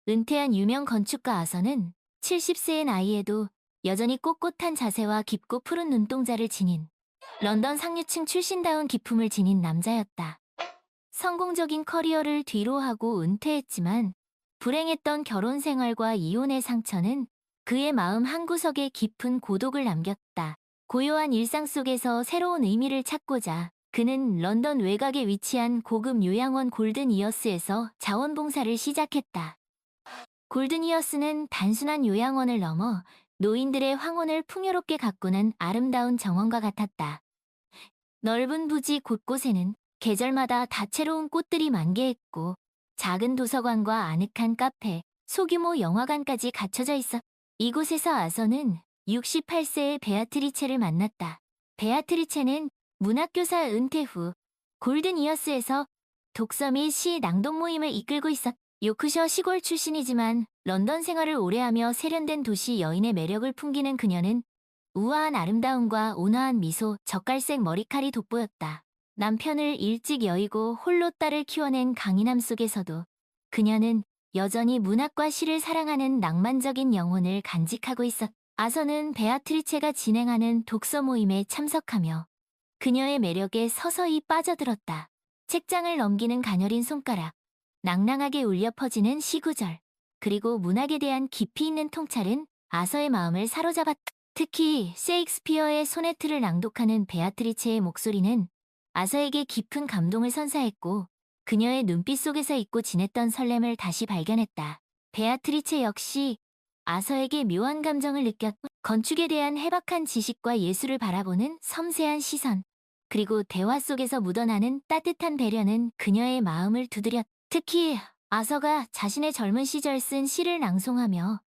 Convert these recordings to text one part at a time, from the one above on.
은퇴한 유명 건축가 아서는 70세의 나이에도 여전히 꼿꼿한 자세와 깊고 푸른 눈동자를 지닌 런던 상류층 출신다운 기품을 지닌 남자였다. 성공적인 커리어를 뒤로 하고 은퇴했지만 불행했던 결혼 생활과 이혼의 상처는 그의 마음 한구석에 깊은 고독을 남겼다. 고요한 일상 속에서 새로운 의미를 찾고자 그는 런던 외곽에 위치한 고급 요양원 골든 이어스에서 자원봉사를 시작했다. 골든 이어스는 단순한 요양원을 넘어 노인들의 황혼을 풍요롭게 가꾸는 아름다운 정원과 같았다. 넓은 부지 곳곳에는 계절마다 다채로운 꽃들이 만개했고 작은 도서관과 아늑한 카페, 소규모 영화관까지 갖춰져 있어 이곳에서 아서는 68세의 베아트리체를 만났다. 베아트리체는 문학교사 은퇴 후 골든 이어스에서 독서 및 시 낭독 모임을 이끌고 있었. 요크셔 시골 출신이지만 런던 생활을 오래하며 세련된 도시 여인의 매력을 풍기는 그녀는 우아한 아름다움과 온화한 미소, 젓갈색 머리칼이 돋보였다. 남편을 일찍 여의고 홀로 딸을 키워낸 강인함 속에서도 그녀는 여전히 문학과 시를 사랑하는 낭만적인 영혼을 간직하고 있었다. 아서는 베아트리체가 진행하는 독서 모임에 참석하며 그녀의 매력에 서서히 빠져들었다. 책장을 넘기는 가녀린 손가락, 낭낭하게 울려 퍼지는 시구절, 그리고 문학에 대한 깊이 있는 통찰은 아서의 마음을 사로잡았다. 특히 셰익스피어의 소네트를 낭독하는 베아트리체의 목소리는 아서에게 깊은 감동을 선사했고 그녀의 눈빛 속에서 잊고 지냈던 설렘을 다시 발견했다. 베아트리체 역시 아서에게 묘한 감정을 느꼈고 건축에 대한 해박한 지식과 예술을 바라보는 섬세한 시선, 그리고 대화 속에서 묻어나는 따뜻한 배려는 그녀의 마음을 두드렸다. 특히 아서가 자신의 젊은 시절 쓴 시를 낭송하며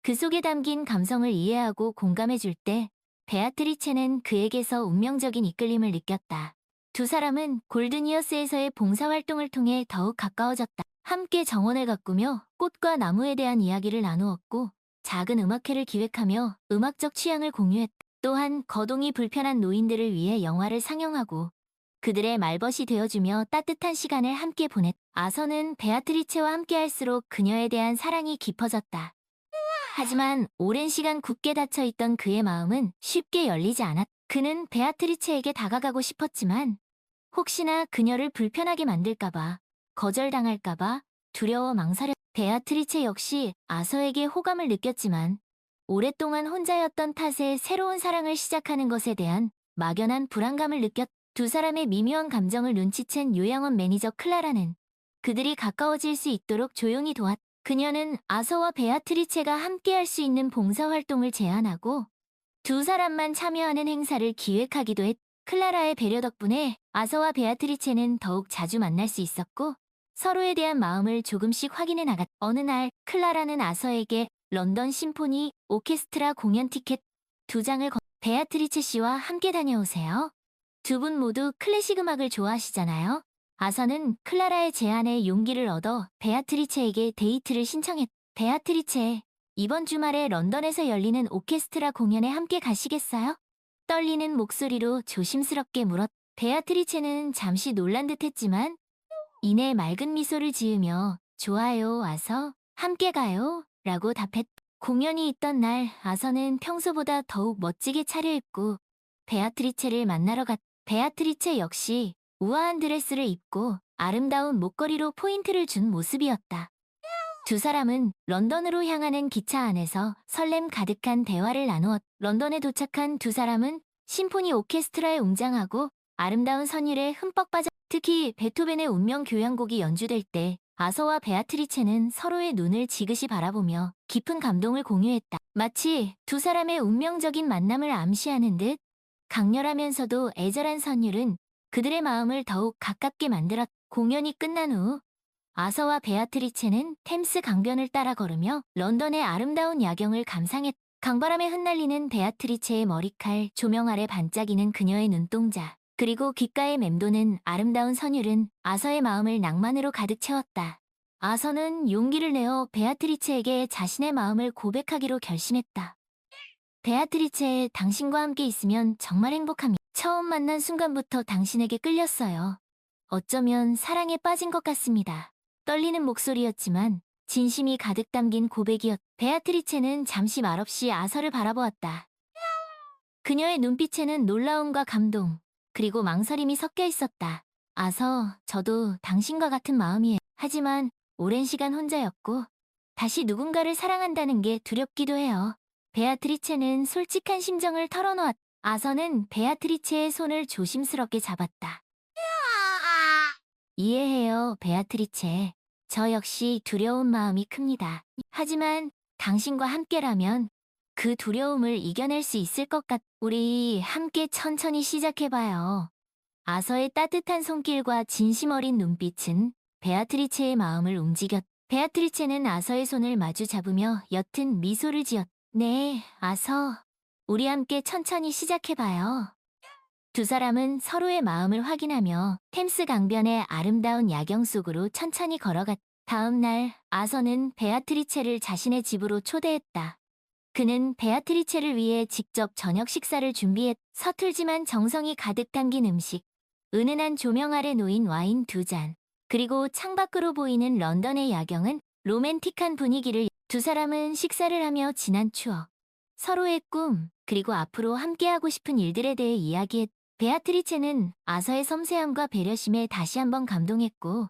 그 속에 담긴 감성을 이해하고 공감해줄 때 베아트리체는 그에게서 운명적인 이끌림을 느꼈다. 두 사람은 골든이어스에서의 봉사활동을 통해 더욱 가까워졌다. 함께 정원을 가꾸며 꽃과 나무에 대한 이야기를 나누었고 작은 음악회를 기획하며 음악적 취향을 공유했다. 또한 거동이 불편한 노인들을 위해 영화를 상영하고 그들의 말벗이 되어주며 따뜻한 시간을 함께 보냈다. 아서는 베아트리체와 함께할수록 그녀에 대한 사랑이 깊어졌다. 하지만 오랜 시간 굳게 닫혀있던 그의 마음은 쉽게 열리지 않았다. 그는 베아트리체에게 다가가고 싶었지만 혹시나 그녀를 불편하게 만들까봐, 거절당할까봐 두려워 망설였다. 베아트리체 역시 아서에게 호감을 느꼈지만 오랫동안 혼자였던 탓에 새로운 사랑을 시작하는 것에 대한 막연한 불안감을 느꼈다. 두 사람의 미묘한 감정을 눈치챈 요양원 매니저 클라라는 그들이 가까워질 수 있도록 조용히 도왔다. 그녀는 아서와 베아트리체가 함께할 수 있는 봉사활동을 제안하고 두 사람만 참여하는 행사를 기획하기도 했다. 클라라의 배려 덕분에 아서와 베아트리체는 더욱 자주 만날 수 있었고 서로에 대한 마음을 조금씩 확인해 나갔다. 어느 날 클라라는 아서에게 런던 심포니 오케스트라 공연 티켓 2장을 베아트리체 씨와 함께 다녀오세요. 두 분 모두 클래식 음악을 좋아하시잖아요. 아서는 클라라의 제안에 용기를 얻어 베아트리체에게 데이트를 신청했다. 베아트리체, 이번 주말에 런던에서 열리는 오케스트라 공연에 함께 가시겠어요? 떨리는 목소리로 조심스럽게 물었다. 베아트리체는 잠시 놀란 듯했지만 이내 맑은 미소를 지으며 좋아요, 아서, 함께 가요 라고 답했다. 공연이 있던 날 아서는 평소보다 더욱 멋지게 차려입고 베아트리체를 만나러 갔다. 베아트리체 역시 우아한 드레스를 입고 아름다운 목걸이로 포인트를 준 모습이었다. 두 사람은 런던으로 향하는 기차 안에서 설렘 가득한 대화를 나누었다. 런던에 도착한 두 사람은 심포니 오케스트라에 웅장하고 아름다운 선율에 흠뻑 빠져 특히 베토벤의 운명 교향곡이 연주될 때 아서와 베아트리체는 서로의 눈을 지그시 바라보며 깊은 감동을 공유했다. 마치 두 사람의 운명적인 만남을 암시하는 듯 강렬하면서도 애절한 선율은 그들의 마음을 더욱 가깝게 만들었다. 공연이 끝난 후 아서와 베아트리체는 템스 강변을 따라 걸으며 런던의 아름다운 야경을 감상했다. 강바람에 흩날리는 베아트리체의 머리칼, 조명 아래 반짝이는 그녀의 눈동자, 그리고 귓가에 맴도는 아름다운 선율은 아서의 마음을 낭만으로 가득 채웠다. 아서는 용기를 내어 베아트리체에게 자신의 마음을 고백하기로 결심했다. 베아트리체, 당신과 함께 있으면 정말 행복합니다. 처음 만난 순간부터 당신에게 끌렸어요. 어쩌면 사랑에 빠진 것 같습니다. 떨리는 목소리였지만 진심이 가득 담긴 고백이었. 베아트리체는 잠시 말없이 아서를 바라보았다. 그녀의 눈빛에는 놀라움과 감동, 그리고 망설임이 섞여 있었다. 아서, 저도 당신과 같은 마음이에요. 하지만 오랜 시간 혼자였고, 다시 누군가를 사랑한다는 게 두렵기도 해요. 베아트리체는 솔직한 심정을 털어놓았. 아서는 베아트리체의 손을 조심스럽게 잡았다. 이해해요, 베아트리체. 저 역시 두려운 마음이 큽니다. 하지만 당신과 함께라면 그 두려움을 이겨낼 수 있을 것 같. 우리 함께 천천히 시작해봐요. 아서의 따뜻한 손길과 진심 어린 눈빛은 베아트리체의 마음을 움직였. 베아트리체는 아서의 손을 마주 잡으며 옅은 미소를 지었. 네, 아서. 우리 함께 천천히 시작해봐요. 두 사람은 서로의 마음을 확인하며 템스 강변의 아름다운 야경 속으로 천천히 걸어갔. 다음 날, 아서는 베아트리체를 자신의 집으로 초대했다. 그는 베아트리체를 위해 직접 저녁 식사를 준비했. 서툴지만 정성이 가득 담긴 음식, 은은한 조명 아래 놓인 와인 2잔, 그리고 창밖으로 보이는 런던의 야경은 로맨틱한 분위기를. 두 사람은 식사를 하며 지난 추억, 서로의 꿈, 그리고 앞으로 함께하고 싶은 일들에 대해 이야기했. 베아트리체는 아서의 섬세함과 배려심에 다시 한번 감동했고,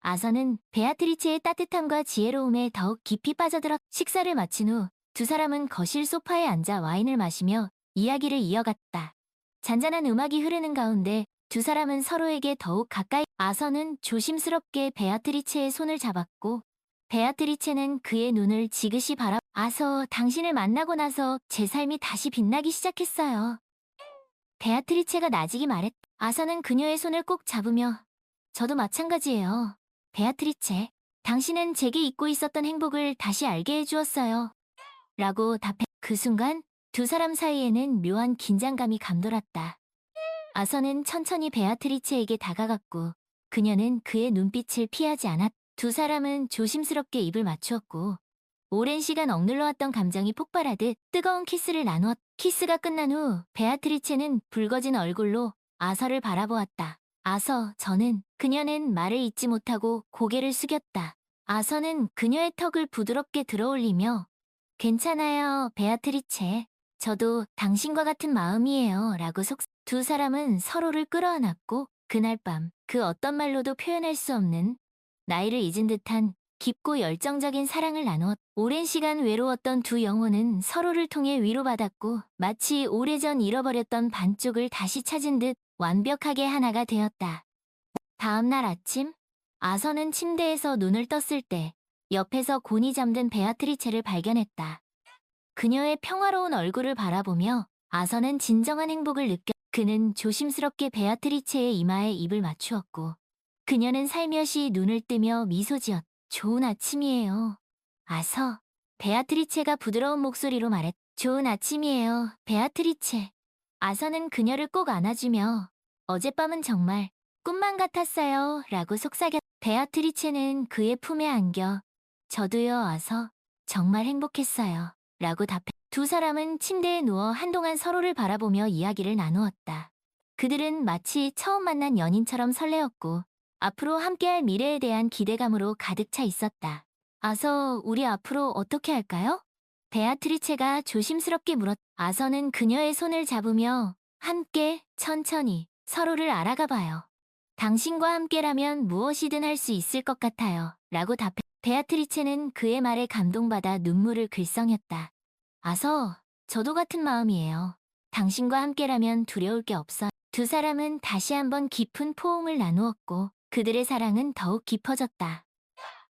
아서는 베아트리체의 따뜻함과 지혜로움에 더욱 깊이 빠져들었. 식사를 마친 후 두 사람은 거실 소파에 앉아 와인을 마시며 이야기를 이어갔다. 잔잔한 음악이 흐르는 가운데 두 사람은 서로에게 더욱 가까이. 아서는 조심스럽게 베아트리체의 손을 잡았고, 베아트리체는 그의 눈을 지그시 바라. 아서, 당신을 만나고 나서 제 삶이 다시 빛나기 시작했어요. 베아트리체가 나직이 말했. 아서는 그녀의 손을 꼭 잡으며, 저도 마찬가지예요. 베아트리체, 당신은 제게 잊고 있었던 행복을 다시 알게 해주었어요. 라고 답해. 그 순간 두 사람 사이에는 묘한 긴장감이 감돌았다. 아서는 천천히 베아트리체에게 다가갔고, 그녀는 그의 눈빛을 피하지 않았. 두 사람은 조심스럽게 입을 맞추었고, 오랜 시간 억눌러왔던 감정이 폭발하듯 뜨거운 키스를 나누었. 키스가 끝난 후 베아트리체는 붉어진 얼굴로 아서를 바라보았다. 아서, 저는. 그녀는 말을 잇지 못하고 고개를 숙였다. 아서는 그녀의 턱을 부드럽게 들어올리며, 괜찮아요, 베아트리체. 저도 당신과 같은 마음이에요. 라고 두 사람은 서로를 끌어안았고, 그날 밤 그 어떤 말로도 표현할 수 없는, 나이를 잊은 듯한 깊고 열정적인 사랑을 나누었. 오랜 시간 외로웠던 두 영혼은 서로를 통해 위로받았고, 마치 오래전 잃어버렸던 반쪽을 다시 찾은 듯 완벽하게 하나가 되었다. 다음 날 아침, 아서는 침대에서 눈을 떴을 때 옆에서 곤히 잠든 베아트리체를 발견했다. 그녀의 평화로운 얼굴을 바라보며 아서는 진정한 행복을 느꼈. 그는 조심스럽게 베아트리체의 이마에 입을 맞추었고, 그녀는 살며시 눈을 뜨며 미소 지었. 좋은 아침이에요. 아서. 베아트리체가 부드러운 목소리로 말했. 좋은 아침이에요, 베아트리체. 아서는 그녀를 꼭 안아주며, 어젯밤은 정말 꿈만 같았어요. 라고 속삭였. 베아트리체는 그의 품에 안겨, 저도요, 아서. 정말 행복했어요. 라고 답해. 두 사람은 침대에 누워 한동안 서로를 바라보며 이야기를 나누었다. 그들은 마치 처음 만난 연인처럼 설레었고, 앞으로 함께할 미래에 대한 기대감으로 가득 차 있었다. 아서, 우리 앞으로 어떻게 할까요? 베아트리체가 조심스럽게 물었. 아서는 그녀의 손을 잡으며, 함께 천천히 서로를 알아가 봐요. 당신과 함께라면 무엇이든 할 수 있을 것 같아요. 라고 답해. 베아트리체는 그의 말에 감동받아 눈물을 글썽였다. 아서, 저도 같은 마음이에요. 당신과 함께라면 두려울 게 없어. 두 사람은 다시 한번 깊은 포옹을 나누었고, 그들의 사랑은 더욱 깊어졌다.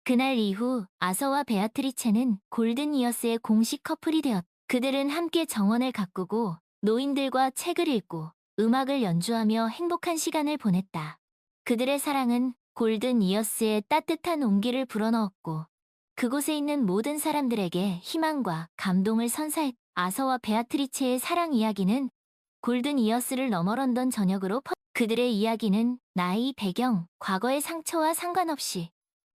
그날 이후 아서와 베아트리체는 골든 이어스의 공식 커플이 되었. 그들은 함께 정원을 가꾸고, 노인들과 책을 읽고, 음악을 연주하며 행복한 시간을 보냈다. 그들의 사랑은 골든 이어스의 따뜻한 온기를 불어넣었고, 그곳에 있는 모든 사람들에게 희망과 감동을 선사했. 아서와 베아트리체의 사랑 이야기는 골든 이어스를 넘어 런던 전역으로 그들의 이야기는 나이, 배경, 과거의 상처와 상관없이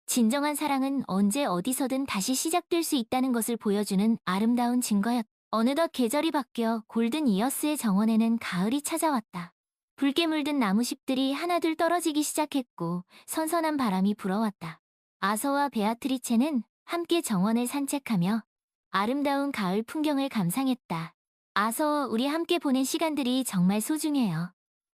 진정한 사랑은 언제 어디서든 다시 시작될 수 있다는 것을 보여주는 아름다운 증거였. 어느덧 계절이 바뀌어 골든 이어스의 정원에는 가을이 찾아왔다. 붉게 물든 나무잎들이 하나둘 떨어지기 시작했고, 선선한 바람이 불어왔다. 아서와 베아트리체는 함께 정원을 산책하며 아름다운 가을 풍경을 감상했다. 아서 우리 함께 보낸 시간들이 정말 소중해요.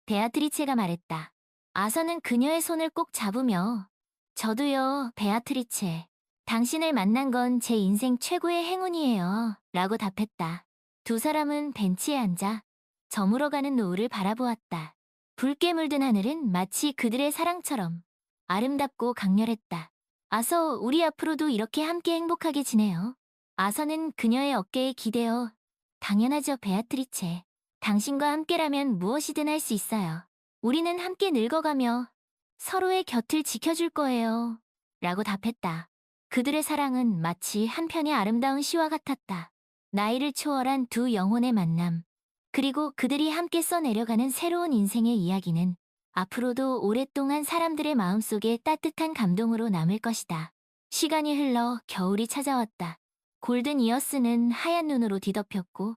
베아트리체가 말했다. 아서는 그녀의 손을 꼭 잡으며 저도요, 베아트리체. 당신을 만난 건 제 인생 최고의 행운이에요. 라고 답했다. 두 사람은 벤치에 앉아 저물어가는 노을을 바라보았다. 붉게 물든 하늘은 마치 그들의 사랑처럼 아름답고 강렬했다. 아서 우리 앞으로도 이렇게 함께 행복하게 지내요. 아서는 그녀의 어깨에 기대어 당연하죠, 베아트리체. 당신과 함께라면 무엇이든 할 수 있어요. 우리는 함께 늙어가며 서로의 곁을 지켜줄 거예요. 라고 답했다. 그들의 사랑은 마치 한편의 아름다운 시와 같았다. 나이를 초월한 두 영혼의 만남, 그리고 그들이 함께 써내려가는 새로운 인생의 이야기는 앞으로도 오랫동안 사람들의 마음속에 따뜻한 감동으로 남을 것이다. 시간이 흘러 겨울이 찾아왔다. 골든 이어스는 하얀 눈으로 뒤덮였고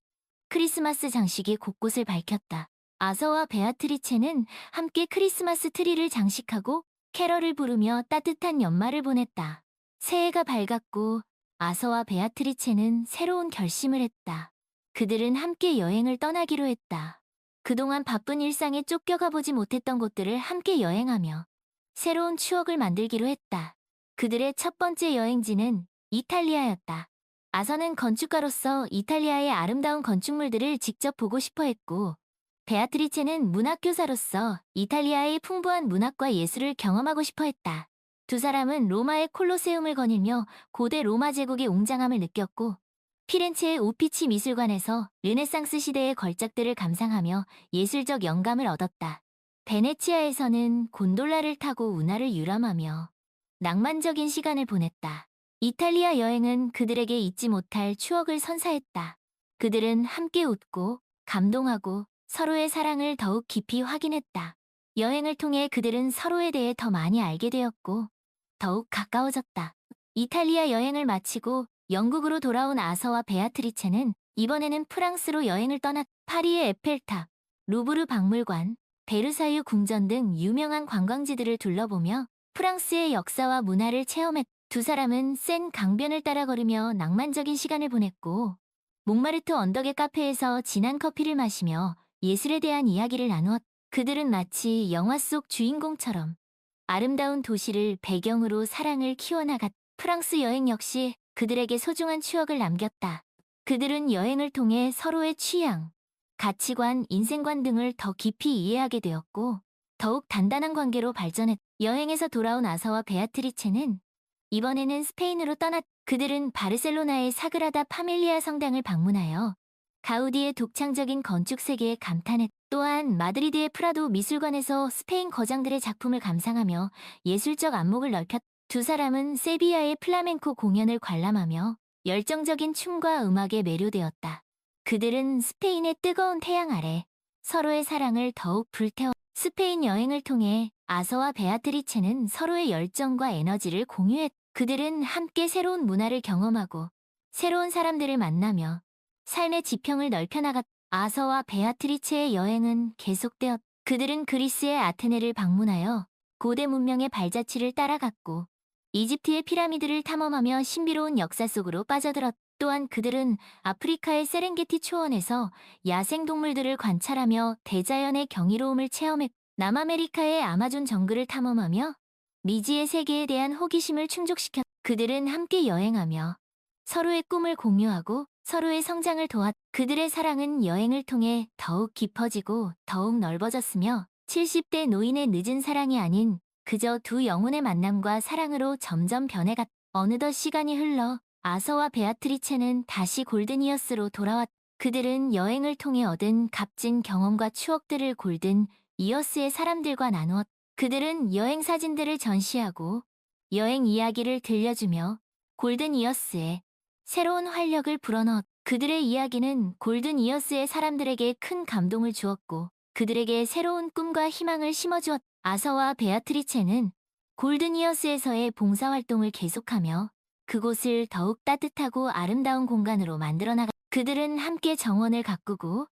크리스마스 장식이 곳곳을 밝혔다. 아서와 베아트리체는 함께 크리스마스 트리를 장식하고 캐럴을 부르며 따뜻한 연말을 보냈다. 새해가 밝았고 아서와 베아트리체는 새로운 결심을 했다. 그들은 함께 여행을 떠나기로 했다. 그동안 바쁜 일상에 쫓겨가 보지 못했던 곳들을 함께 여행하며 새로운 추억을 만들기로 했다. 그들의 첫 번째 여행지는 이탈리아였다. 아서는 건축가로서 이탈리아의 아름다운 건축물들을 직접 보고 싶어 했고, 베아트리체는 문학교사로서 이탈리아의 풍부한 문학과 예술을 경험하고 싶어 했다. 두 사람은 로마의 콜로세움을 거닐며 고대 로마 제국의 웅장함을 느꼈고, 피렌체의 우피치 미술관에서 르네상스 시대의 걸작들을 감상하며 예술적 영감을 얻었다. 베네치아에서는 곤돌라를 타고 운하를 유람하며 낭만적인 시간을 보냈다. 이탈리아 여행은 그들에게 잊지 못할 추억을 선사했다. 그들은 함께 웃고 감동하고 서로의 사랑을 더욱 깊이 확인했다. 여행을 통해 그들은 서로에 대해 더 많이 알게 되었고 더욱 가까워졌다. 이탈리아 여행을 마치고 영국으로 돌아온 아서와 베아트리체는 이번에는 프랑스로 여행을 떠났. 파리의 에펠탑, 루브르 박물관, 베르사유 궁전 등 유명한 관광지들을 둘러보며 프랑스의 역사와 문화를 체험했다. 두 사람은 센 강변을 따라 걸으며 낭만적인 시간을 보냈고, 몽마르트 언덕의 카페에서 진한 커피를 마시며 예술에 대한 이야기를 나누었다. 그들은 마치 영화 속 주인공처럼 아름다운 도시를 배경으로 사랑을 키워나갔다. 프랑스 여행 역시 그들에게 소중한 추억을 남겼다. 그들은 여행을 통해 서로의 취향, 가치관, 인생관 등을 더 깊이 이해하게 되었고, 더욱 단단한 관계로 발전했다. 여행에서 돌아온 아서와 베아트리체는 이번에는 스페인으로 떠났. 그들은 바르셀로나의 사그라다 파밀리아 성당을 방문하여 가우디의 독창적인 건축 세계에 감탄했. 또한 마드리드의 프라도 미술관에서 스페인 거장들의 작품을 감상하며 예술적 안목을 넓혔. 두 사람은 세비야의 플라멘코 공연을 관람하며 열정적인 춤과 음악에 매료되었다. 그들은 스페인의 뜨거운 태양 아래 서로의 사랑을 더욱 불태워. 스페인 여행을 통해 아서와 베아트리체는 서로의 열정과 에너지를 공유했. 그들은 함께 새로운 문화를 경험하고 새로운 사람들을 만나며 삶의 지평을 넓혀나갔. 아서와 베아트리체의 여행은 계속되었. 그들은 그리스의 아테네를 방문하여 고대 문명의 발자취를 따라갔고 이집트의 피라미드를 탐험하며 신비로운 역사 속으로 빠져들었. 또한 그들은 아프리카의 세렝게티 초원에서 야생동물들을 관찰하며 대자연의 경이로움을 체험했. 남아메리카의 아마존 정글을 탐험하며 미지의 세계에 대한 호기심을 충족시켰. 그들은 함께 여행하며 서로의 꿈을 공유하고 서로의 성장을 도왔. 그들의 사랑은 여행을 통해 더욱 깊어지고 더욱 넓어졌으며 70대 노인의 늦은 사랑이 아닌 그저 두 영혼의 만남과 사랑으로 점점 변해갔. 어느덧 시간이 흘러 아서와 베아트리체는 다시 골든이어스로 돌아왔. 그들은 여행을 통해 얻은 값진 경험과 추억들을 골든 이어스의 사람들과 나누었. 그들은 여행 사진들을 전시하고 여행 이야기를 들려주며 골든 이어스에 새로운 활력을 불어넣었. 그들의 이야기는 골든 이어스의 사람들에게 큰 감동을 주었고 그들에게 새로운 꿈과 희망을 심어주었. 아서와 베아트리체는 골든 이어스에서의 봉사활동을 계속하며 그곳을 더욱 따뜻하고 아름다운 공간으로 만들어 나갔. 그들은 함께 정원을 가꾸고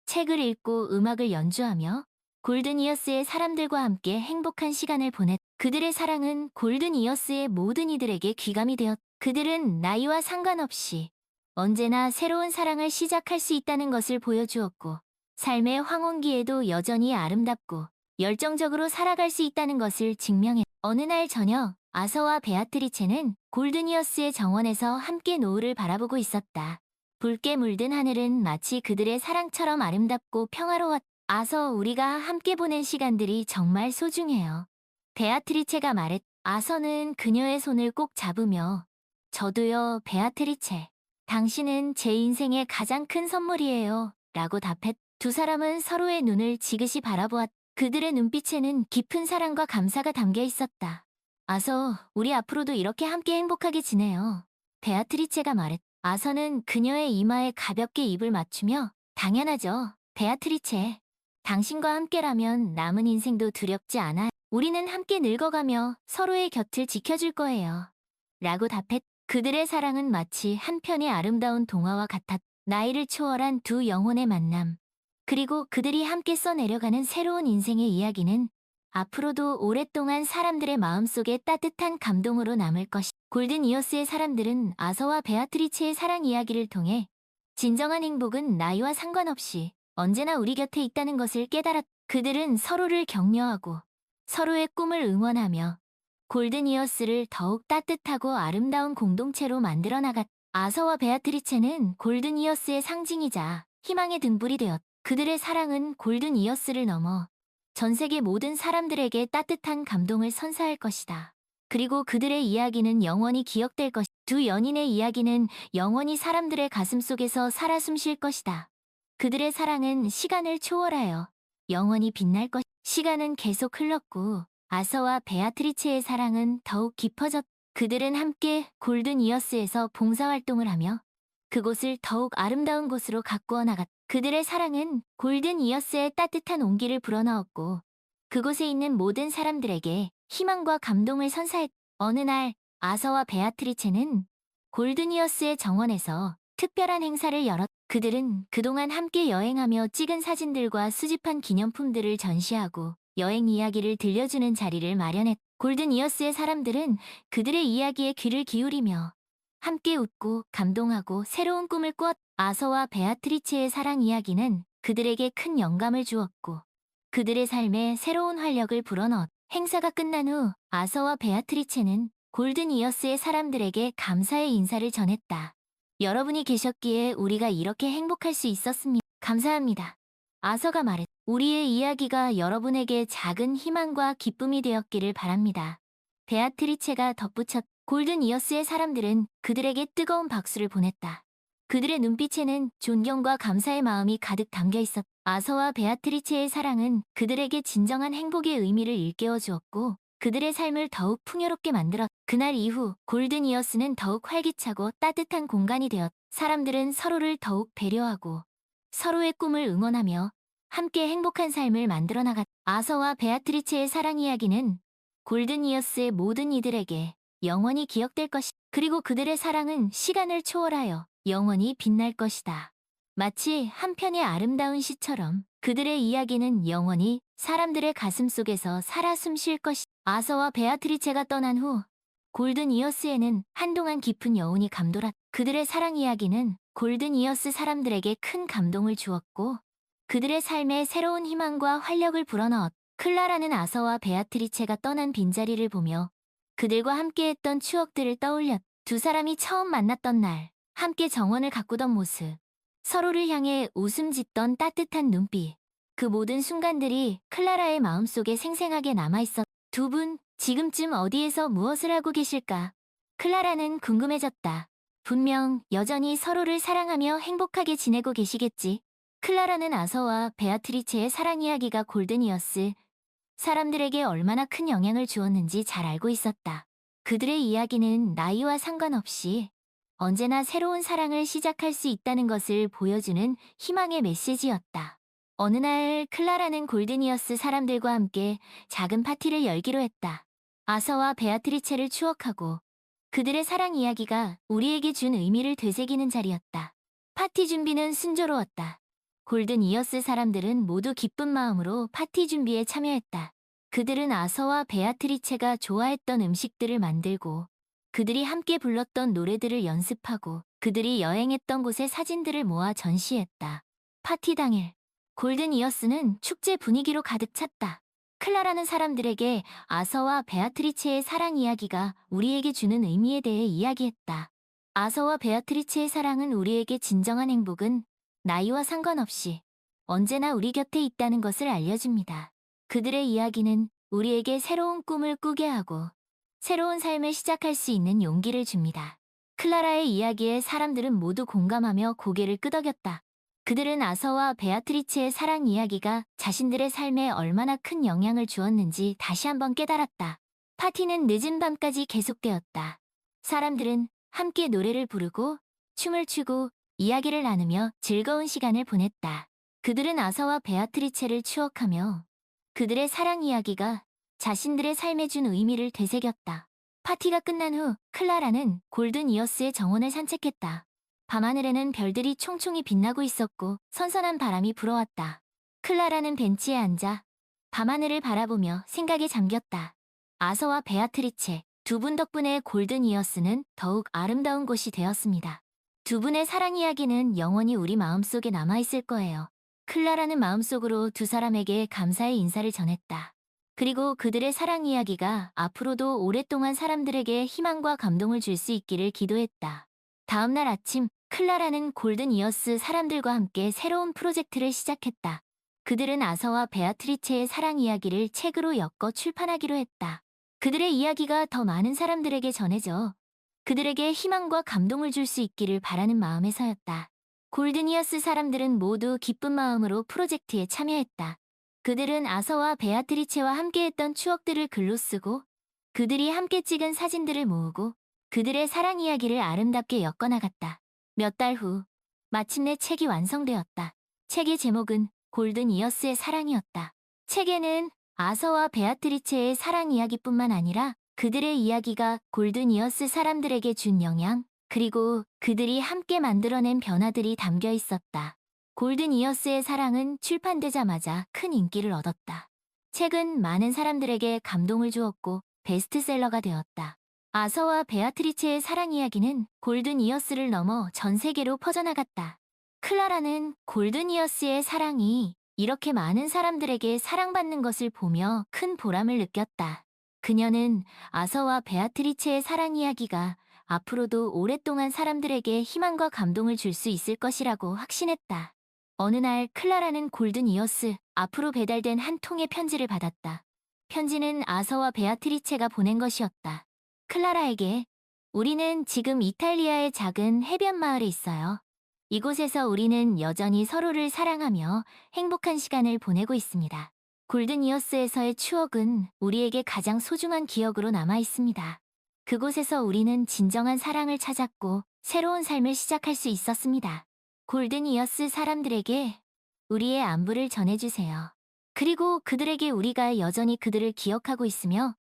책을 읽고 음악을 연주하며 골든 이어스의 사람들과 함께 행복한 시간을 보냈. 그들의 사랑은 골든 이어스의 모든 이들에게 귀감이 되었. 그들은 나이와 상관없이 언제나 새로운 사랑을 시작할 수 있다는 것을 보여주었고, 삶의 황혼기에도 여전히 아름답고 열정적으로 살아갈 수 있다는 것을 증명해. 어느 날 저녁, 아서와 베아트리체는 골드니어스의 정원에서 함께 노을을 바라보고 있었다. 붉게 물든 하늘은 마치 그들의 사랑처럼 아름답고 평화로웠다. 아서, 우리가 함께 보낸 시간들이 정말 소중해요. 베아트리체가 말했. 아서는 그녀의 손을 꼭 잡으며, 저도요, 베아트리체. 당신은 제 인생의 가장 큰 선물이에요. 라고 답했. 두 사람은 서로의 눈을 지그시 바라보았. 그들의 눈빛에는 깊은 사랑과 감사가 담겨 있었다. 아서, 우리 앞으로도 이렇게 함께 행복하게 지내요. 베아트리체가 말했. 아서는 그녀의 이마에 가볍게 입을 맞추며, 당연하죠, 베아트리체. 당신과 함께라면 남은 인생도 두렵지 않아. 우리는 함께 늙어가며 서로의 곁을 지켜줄 거예요. 라고 답했. 그들의 사랑은 마치 한 편의 아름다운 동화와 같았. 나이를 초월한 두 영혼의 만남. 그리고 그들이 함께 써내려가는 새로운 인생의 이야기는 앞으로도 오랫동안 사람들의 마음속에 따뜻한 감동으로 남을 것이. 골든 이어스의 사람들은 아서와 베아트리체의 사랑 이야기를 통해 진정한 행복은 나이와 상관없이 언제나 우리 곁에 있다는 것을 깨달았. 그들은 서로를 격려하고 서로의 꿈을 응원하며 골든 이어스를 더욱 따뜻하고 아름다운 공동체로 만들어 나갔. 아서와 베아트리체는 골든 이어스의 상징이자 희망의 등불이 되었. 그들의 사랑은 골든 이어스를 넘어 전 세계 모든 사람들에게 따뜻한 감동을 선사할 것이다. 그리고 그들의 이야기는 영원히 기억될 것. 두 연인의 이야기는 영원히 사람들의 가슴 속에서 살아 숨쉴 것이다. 그들의 사랑은 시간을 초월하여 영원히 빛날 것. 시간은 계속 흘렀고 아서와 베아트리체의 사랑은 더욱 깊어졌. 그들은 함께 골든 이어스에서 봉사활동을 하며 그곳을 더욱 아름다운 곳으로 가꾸어 나갔. 그들의 사랑은 골든 이어스의 따뜻한 온기를 불어넣었고 그곳에 있는 모든 사람들에게 희망과 감동을 선사했. 어느 날 아서와 베아트리체는 골든 이어스의 정원에서 특별한 행사를 열었. 그들은 그동안 함께 여행하며 찍은 사진들과 수집한 기념품들을 전시하고 여행 이야기를 들려주는 자리를 마련했. 골든 이어스의 사람들은 그들의 이야기에 귀를 기울이며 함께 웃고 감동하고 새로운 꿈을 꾸었. 아서와 베아트리체의 사랑 이야기는 그들에게 큰 영감을 주었고 그들의 삶에 새로운 활력을 불어넣었. 행사가 끝난 후 아서와 베아트리체는 골든 이어스의 사람들에게 감사의 인사를 전했다. 여러분이 계셨기에 우리가 이렇게 행복할 수 있었습니다. 감사합니다. 아서가 말했. 우리의 이야기가 여러분에게 작은 희망과 기쁨이 되었기를 바랍니다. 베아트리체가 덧붙였. 골든 이어스의 사람들은 그들에게 뜨거운 박수를 보냈다. 그들의 눈빛에는 존경과 감사의 마음이 가득 담겨 있었. 아서와 베아트리체의 사랑은 그들에게 진정한 행복의 의미를 일깨워 주었고 그들의 삶을 더욱 풍요롭게 만들었. 그날 이후 골든 이어스는 더욱 활기차고 따뜻한 공간이 되었. 사람들은 서로를 더욱 배려하고 서로의 꿈을 응원하며 함께 행복한 삶을 만들어 나갔. 아서와 베아트리체의 사랑 이야기는 골든 이어스의 모든 이들에게 영원히 기억될 것이. 그리고 그들의 사랑은 시간을 초월하여 영원히 빛날 것이다. 마치 한 편의 아름다운 시처럼 그들의 이야기는 영원히 사람들의 가슴 속에서 살아 숨쉴 것이. 아서와 베아트리체가 떠난 후 골든 이어스에는 한동안 깊은 여운이 감돌았. 그들의 사랑 이야기는 골든 이어스 사람들에게 큰 감동을 주었고 그들의 삶에 새로운 희망과 활력을 불어넣었. 클라라는 아서와 베아트리체가 떠난 빈자리를 보며 그들과 함께했던 추억들을 떠올렸. 두 사람이 처음 만났던 날, 함께 정원을 가꾸던 모습, 서로를 향해 웃음 짓던 따뜻한 눈빛, 그 모든 순간들이 클라라의 마음속에 생생하게 남아있었. 두 분, 지금쯤 어디에서 무엇을 하고 계실까? 클라라는 궁금해졌다. 분명 여전히 서로를 사랑하며 행복하게 지내고 계시겠지. 클라라는 아서와 베아트리체의 사랑 이야기가 골든이어스 사람들에게 얼마나 큰 영향을 주었는지 잘 알고 있었다. 그들의 이야기는 나이와 상관없이 언제나 새로운 사랑을 시작할 수 있다는 것을 보여주는 희망의 메시지였다. 어느 날 클라라는 골든이어스 사람들과 함께 작은 파티를 열기로 했다. 아서와 베아트리체를 추억하고 그들의 사랑 이야기가 우리에게 준 의미를 되새기는 자리였다. 파티 준비는 순조로웠다. 골든 이어스 사람들은 모두 기쁜 마음으로 파티 준비에 참여했다. 그들은 아서와 베아트리체가 좋아했던 음식들을 만들고 그들이 함께 불렀던 노래들을 연습하고 그들이 여행했던 곳의 사진들을 모아 전시했다. 파티 당일, 골든 이어스는 축제 분위기로 가득 찼다. 클라라는 사람들에게 아서와 베아트리체의 사랑 이야기가 우리에게 주는 의미에 대해 이야기했다. 아서와 베아트리체의 사랑은 우리에게 진정한 행복은 나이와 상관없이 언제나 우리 곁에 있다는 것을 알려줍니다. 그들의 이야기는 우리에게 새로운 꿈을 꾸게 하고 새로운 삶을 시작할 수 있는 용기를 줍니다. 클라라의 이야기에 사람들은 모두 공감하며 고개를 끄덕였다. 그들은 아서와 베아트리체의 사랑 이야기가 자신들의 삶에 얼마나 큰 영향을 주었는지 다시 한번 깨달았다. 파티는 늦은 밤까지 계속되었다. 사람들은 함께 노래를 부르고 춤을 추고 이야기를 나누며 즐거운 시간을 보냈다. 그들은 아서와 베아트리체를 추억하며 그들의 사랑 이야기가 자신들의 삶에 준 의미를 되새겼다. 파티가 끝난 후 클라라는 골든 이어스의 정원을 산책했다. 밤하늘에는 별들이 총총히 빛나고 있었고 선선한 바람이 불어왔다. 클라라는 벤치에 앉아 밤하늘을 바라보며 생각에 잠겼다. 아서와 베아트리체, 두 분 덕분에 골든 이어스는 더욱 아름다운 곳이 되었습니다. 두 분의 사랑 이야기는 영원히 우리 마음속에 남아있을 거예요. 클라라는 마음속으로 두 사람에게 감사의 인사를 전했다. 그리고 그들의 사랑 이야기가 앞으로도 오랫동안 사람들에게 희망과 감동을 줄 수 있기를 기도했다. 다음 날 아침, 클라라는 골든 이어스 사람들과 함께 새로운 프로젝트를 시작했다. 그들은 아서와 베아트리체의 사랑 이야기를 책으로 엮어 출판하기로 했다. 그들의 이야기가 더 많은 사람들에게 전해져 그들에게 희망과 감동을 줄 수 있기를 바라는 마음에서였다. 골든 이어스 사람들은 모두 기쁜 마음으로 프로젝트에 참여했다. 그들은 아서와 베아트리체와 함께했던 추억들을 글로 쓰고 그들이 함께 찍은 사진들을 모으고 그들의 사랑 이야기를 아름답게 엮어나갔다. 몇 달 후, 마침내 책이 완성되었다. 책의 제목은 골든 이어스의 사랑이었다. 책에는 아서와 베아트리체의 사랑 이야기뿐만 아니라 그들의 이야기가 골든 이어스 사람들에게 준 영향, 그리고 그들이 함께 만들어낸 변화들이 담겨 있었다. 골든 이어스의 사랑은 출판되자마자 큰 인기를 얻었다. 책은 많은 사람들에게 감동을 주었고 베스트셀러가 되었다. 아서와 베아트리체의 사랑 이야기는 골든 이어스를 넘어 전 세계로 퍼져나갔다. 클라라는 골든 이어스의 사랑이 이렇게 많은 사람들에게 사랑받는 것을 보며 큰 보람을 느꼈다. 그녀는 아서와 베아트리체의 사랑 이야기가 앞으로도 오랫동안 사람들에게 희망과 감동을 줄 수 있을 것이라고 확신했다. 어느 날 클라라는 골든 이어스 앞으로 배달된 한 통의 편지를 받았다. 편지는 아서와 베아트리체가 보낸 것이었다. 클라라에게 우리는 지금 이탈리아의 작은 해변 마을에 있어요. 이곳에서 우리는 여전히 서로를 사랑하며 행복한 시간을 보내고 있습니다. 골든 이어스에서의 추억은 우리에게 가장 소중한 기억으로 남아 있습니다. 그곳에서 우리는 진정한 사랑을 찾았고 새로운 삶을 시작할 수 있었습니다. 골든 이어스 사람들에게 우리의 안부를 전해주세요. 그리고 그들에게 우리가 여전히 그들을 기억하고 있으며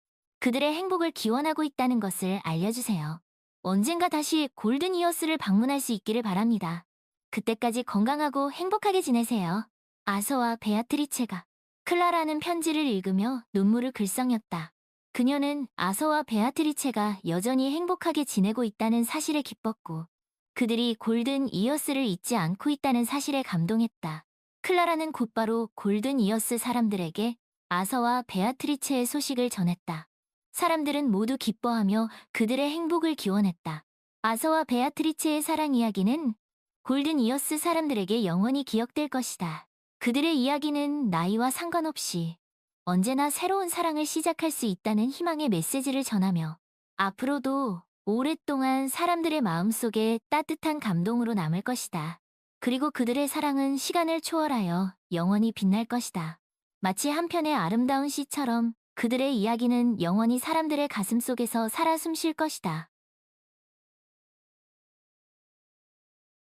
그들의 행복을 기원하고 있다는 것을 알려주세요. 언젠가 다시 골든 이어스를 방문할 수 있기를 바랍니다. 그때까지 건강하고 행복하게 지내세요. 아서와 베아트리체가 클라라는 편지를 읽으며 눈물을 글썽였다. 그녀는 아서와 베아트리체가 여전히 행복하게 지내고 있다는 사실에 기뻤고 그들이 골든 이어스를 잊지 않고 있다는 사실에 감동했다. 클라라는 곧바로 골든 이어스 사람들에게 아서와 베아트리체의 소식을 전했다. 사람들은 모두 기뻐하며 그들의 행복을 기원했다. 아서와 베아트리체의 사랑 이야기는 골든 이어스 사람들에게 영원히 기억될 것이다. 그들의 이야기는 나이와 상관없이 언제나 새로운 사랑을 시작할 수 있다는 희망의 메시지를 전하며 앞으로도 오랫동안 사람들의 마음속에 따뜻한 감동으로 남을 것이다. 그리고 그들의 사랑은 시간을 초월하여 영원히 빛날 것이다. 마치 한 편의 아름다운 시처럼 그들의 이야기는 영원히 사람들의 가슴 속에서 살아 숨쉴 것이다.